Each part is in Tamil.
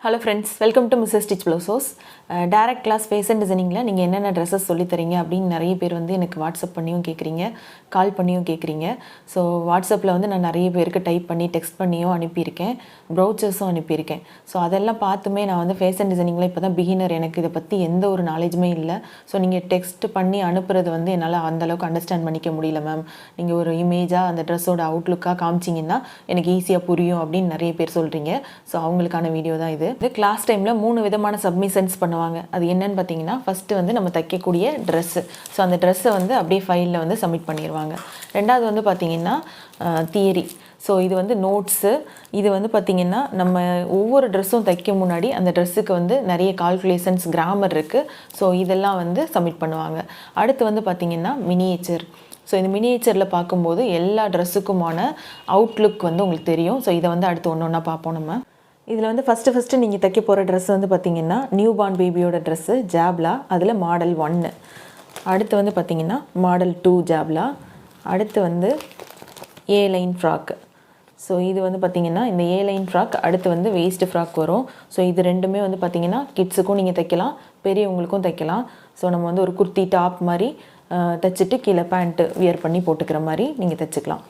Hello friends, welcome to Mrs. Stitch Blouse. Direct class fashion designing la நீங்க என்னென்ன dresses சொல்லி தரீங்க அப்படினு நிறைய பேர் வந்து எனக்கு வாட்ஸ்அப் பண்ணியும் கேக்குறீங்க, கால் பண்ணியும் கேக்குறீங்க. சோ வாட்ஸ்அப்ல வந்து நான் நிறைய பேருக்கு டைப் பண்ணி டெக்ஸ்ட் பண்ணியும் அனுப்பி இருக்கேன், ப்ரௌச்சர்ஸும் அனுப்பி இருக்கேன். சோ அதெல்லாம் பார்த்துமே நான் வந்து ஃபேஷன் டிசைனிங்ல இப்பதான் பிகினர், எனக்கு இத பத்தி எந்த ஒரு நாலேஜ்மே இல்ல. சோ நீங்க டெக்ஸ்ட் பண்ணி அனுப்புறது வந்து என்னால அந்த அளவுக்கு அண்டர்ஸ்டாண்ட் பண்ணிக்க முடியல மேம். நீங்க ஒரு இமேஜா அந்த Dressோட அவுட்லுக்கா காமிச்சீங்கன்னா எனக்கு ஈஸியா புரியும் அப்படினு நிறைய பேர் சொல்றீங்க. சோ அவங்களுக்கான வீடியோ தான் இது. இந்த கிளாஸ் டைம்ல மூணு விதமான சப்மிஷன்ஸ் பண்ணுவாங்க. அது என்னன்னு பாத்தீங்கன்னா, ஃபர்ஸ்ட் வந்து நம்ம தைக்கக்கூடிய Dress. சோ அந்த Dress வந்து அப்படியே ஃபைல்ல வந்து சப்மிட் பண்ணிடுவாங்க. ரெண்டாவது வந்து பாத்தீங்கன்னா தியரி. ஸோ இது வந்து நோட்ஸு. இது வந்து பார்த்திங்கன்னா நம்ம ஒவ்வொரு ட்ரெஸ்ஸும் தைக்க முன்னாடி அந்த ட்ரெஸ்ஸுக்கு வந்து நிறைய கால்குலேஷன்ஸ், கிராமர் இருக்குது. ஸோ இதெல்லாம் வந்து சப்மிட் பண்ணுவாங்க. அடுத்து வந்து பார்த்திங்கன்னா மினியேச்சர். ஸோ இந்த மினியேச்சரில் பார்க்கும்போது எல்லா ட்ரெஸ்ஸுக்குமான அவுட்லுக் வந்து உங்களுக்கு தெரியும். ஸோ இதை வந்து அடுத்து ஒன்று ஒன்றா பார்ப்போம் நம்ம. இதில் வந்து ஃபஸ்ட்டு நீங்கள் தைக்க போகிற ட்ரெஸ் வந்து பார்த்திங்கன்னா நியூ பார்ன் பேபியோட ட்ரெஸ்ஸு ஜாப்லா. அதில் மாடல் 1. அடுத்து வந்து பார்த்திங்கன்னா மாடல் 2 ஜாப்லா. அடுத்து வந்து ஏ லைன் ஃப்ராக்கு. ஸோ இது வந்து பார்த்திங்கன்னா இந்த ஏ லைன் ஃப்ராக் அடுத்து வந்து வேஸ்ட் ஃப்ராக் வரும். ஸோ இது ரெண்டுமே வந்து பார்த்திங்கன்னா கிட்ஸுக்கும் நீங்கள் தைக்கலாம், பெரியவங்களுக்கும் தைக்கலாம். ஸோ நம்ம வந்து ஒரு குர்த்தி டாப் மாதிரி தைச்சிட்டு கீழே பேண்ட்டு வியர் பண்ணி போட்டுக்கிற மாதிரி நீங்கள் தைச்சிக்கலாம்.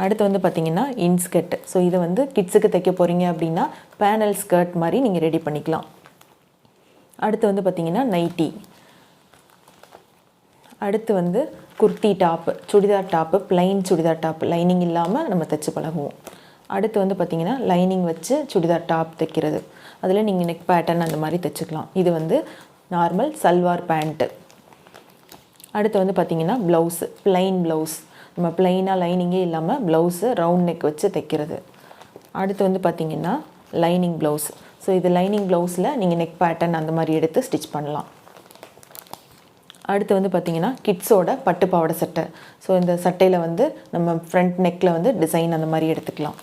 அடுத்து வந்து பார்த்திங்கன்னா இன்ஸ்கர்ட். ஸோ இதை வந்து கிட்ஸுக்கு தைக்க போகிறீங்க அப்படின்னா பேனல் ஸ்கர்ட் மாதிரி நீங்கள் ரெடி பண்ணிக்கலாம். அடுத்து வந்து பார்த்திங்கன்னா நைட்டி. அடுத்து வந்து kurti top, churidar top, plain churidar top, lining இல்லாமல் நம்ம தைச்சு பழகுவோம். அடுத்து வந்து பார்த்திங்கன்னா லைனிங் வச்சு சுடிதார் டாப் தைக்கிறது. அதில் நீங்கள் நெக் பேட்டர்ன் அந்த மாதிரி தைச்சிக்கலாம். இது வந்து நார்மல் சல்வார் பேண்ட்டு. அடுத்து வந்து பார்த்திங்கன்னா ப்ளவுஸு, பிளைன் ப்ளவுஸ். நம்ம பிளைனாக லைனிங்கே இல்லாமல் ப்ளவுஸு ரவுண்ட் நெக் வச்சு தைக்கிறது. அடுத்து வந்து பார்த்திங்கன்னா லைனிங் ப்ளவுஸ். ஸோ இது லைனிங் ப்ளவுஸில் நீங்கள் நெக் பேட்டர்ன் அந்த மாதிரி எடுத்து ஸ்டிச் பண்ணலாம். அடுத்து வந்து பார்த்திங்கன்னா கிட்ஸோட பட்டு பாவாடை சட்டை. ஸோ இந்த சட்டையில் வந்து நம்ம ஃப்ரண்ட் நெக்கில் வந்து டிசைன் அந்த மாதிரி எடுத்துக்கலாம்.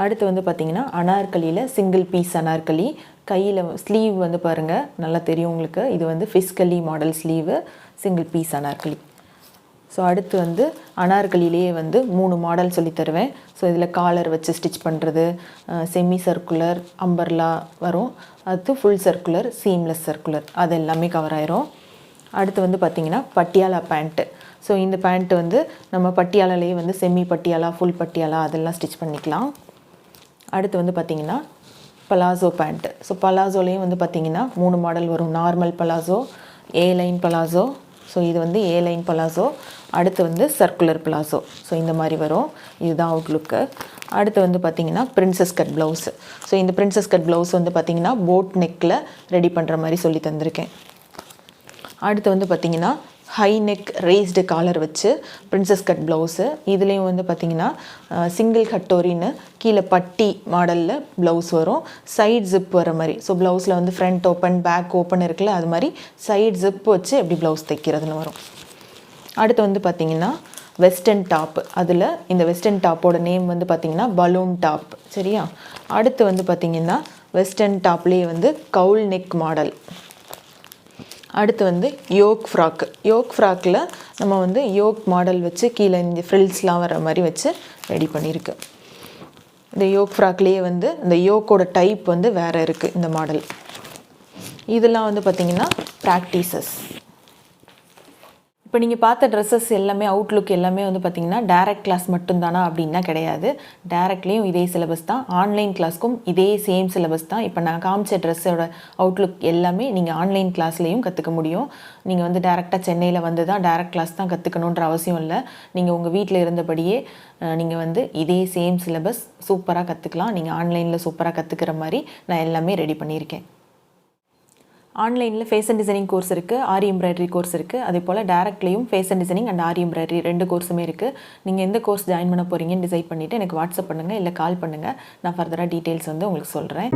அடுத்து வந்து பார்த்திங்கன்னா அனார்கலியில் சிங்கிள் பீஸ் அனார்கலி. கையில் ஸ்லீவ் வந்து பாருங்கள், நல்லா தெரியும் உங்களுக்கு. இது வந்து ஃபிஸ்கலி model sleeve, single piece Anarkali. So அடுத்து வந்து அனார்கலிலேயே வந்து 3 மாடல் சொல்லி தருவேன். ஸோ இதில் காலர் வச்சு ஸ்டிச் பண்ணுறது, செமி சர்க்குலர், அம்பர்லா வரும். அடுத்து ஃபுல் சர்க்குலர், சீம்லெஸ் சர்க்குலர், அது எல்லாமே கவர் ஆயிரும். அடுத்து வந்து பார்த்திங்கன்னா பட்டியாலா பேண்ட்டு. ஸோ இந்த பேண்ட்டு வந்து நம்ம பட்டியாலாலேயே வந்து செமி பட்டியாலா, ஃபுல் பட்டியாலா அதெல்லாம் ஸ்டிச் பண்ணிக்கலாம். அடுத்து வந்து பார்த்திங்கன்னா பலாசோ பேண்ட்டு. ஸோ பலாசோலேயும் வந்து பார்த்திங்கன்னா 3 மாடல் வரும். நார்மல் பலாசோ, ஏ லைன் பலாசோ. ஸோ இது வந்து ஏ லைன் பலாசோ. அடுத்து வந்து சர்க்குலர் பலாசோ. ஸோ இந்த மாதிரி வரும். இதுதான் அவுட்லுக்கு. அடுத்து வந்து பார்த்திங்கன்னா பிரின்சஸ் கட் ப்ளவுஸு. ஸோ இந்த பிரின்சஸ் கட் ப்ளவுஸ் வந்து பார்த்திங்கன்னா போட் நெக்கில் ரெடி பண்ணுற மாதிரி சொல்லி தந்திருக்கேன். அடுத்து வந்து பார்த்திங்கன்னா ஹை நெக் ரேஸ்டு காலர் வச்சு பிரின்சஸ் கட் ப்ளவுஸு. இதுலேயும் வந்து பார்த்திங்கன்னா சிங்கிள் கட்டோரின்னு கீழே பட்டி மாடலில் ப்ளவுஸ் வரும். சைட் ஜிப் வர மாதிரி. ஸோ ப்ளவுஸில் வந்து ஃப்ரண்ட் ஓப்பன், பேக் ஓப்பன் இருக்குல்ல, அது மாதிரி சைட் ஜிப் வச்சு எப்படி ப்ளவுஸ் தைக்கிறதுன்னு வரும். அடுத்து வந்து பார்த்திங்கன்னா வெஸ்டர்ன் டாப். அதில் இந்த வெஸ்டர்ன் டாப்போட நேம் வந்து பார்த்திங்கன்னா பலூன் டாப். சரியா? அடுத்து வந்து பார்த்திங்கன்னா வெஸ்டர்ன் டாப்லேயே வந்து கவுல் நெக் மாடல். அடுத்து வந்து யோக் ஃப்ராக்கு. யோக் ஃப்ராக்கில் நம்ம வந்து யோக் மாடல் வச்சு கீழே இந்த ஃப்ரில்ஸ்லாம் வர மாதிரி வச்சு ரெடி பண்ணியிருக்கு. இந்த யோக் ஃப்ராக்லேயே வந்து இந்த யோக்கோட டைப் வந்து வேறு இருக்குது இந்த மாடல். இதெல்லாம் வந்து பார்த்திங்கன்னா ப்ராக்டிசஸ். இப்போ நீங்கள் பார்த்த ட்ரெஸ்ஸஸ் எல்லாமே அவுட்லுக் எல்லாமே வந்து பார்த்திங்கன்னா டைரக்ட் கிளாஸ் மட்டும்தானா அப்படின்னா கிடையாது. டைரக்ட்லேயும் இதே சிலபஸ் தான், ஆன்லைன் கிளாஸ்க்கும் இதே சேம் சிலபஸ் தான். இப்போ நான் காமிச்ச ட்ரெஸ்ஸோட அவுட்லுக் எல்லாமே நீங்கள் ஆன்லைன் கிளாஸ்லேயும் கற்றுக்க முடியும். நீங்கள் வந்து டேரெக்டாக சென்னையில் வந்து தான் டைரக்ட் கிளாஸ் தான் கற்றுக்கணுன்ற அவசியம் இல்லை. நீங்கள் உங்கள் வீட்டில் இருந்தபடியே நீங்கள் வந்து இதே சேம் சிலபஸ் சூப்பராக கற்றுக்கலாம். நீங்கள் ஆன்லைனில் சூப்பராக கற்றுக்கிற மாதிரி நான் எல்லாமே ரெடி பண்ணியிருக்கேன். ஆன்லைனில் ஃபேஷன் டிசைனிங் கோர்ஸ் இருக்குது, ஆரி எம்ப்ராய்டரி கோர்ஸ் இருக்குது. அதே போல் டேரக்ட்லேயும் fashion designing and aari embroidery 2 கோர்ஸுமே இருக்குது. நீங்கள் எந்த கோர்ஸ் ஜாயின் பண்ண போகிறீங்கன்னு டிசைட் பண்ணிவிட்டு எனக்கு வாட்ஸ்அப் பண்ணுங்கள், இல்லை கால் பண்ணுங்கள். நான் ஃபர்தராக டீட்டெயில்ஸ் வந்து உங்களுக்கு சொல்கிறேன்.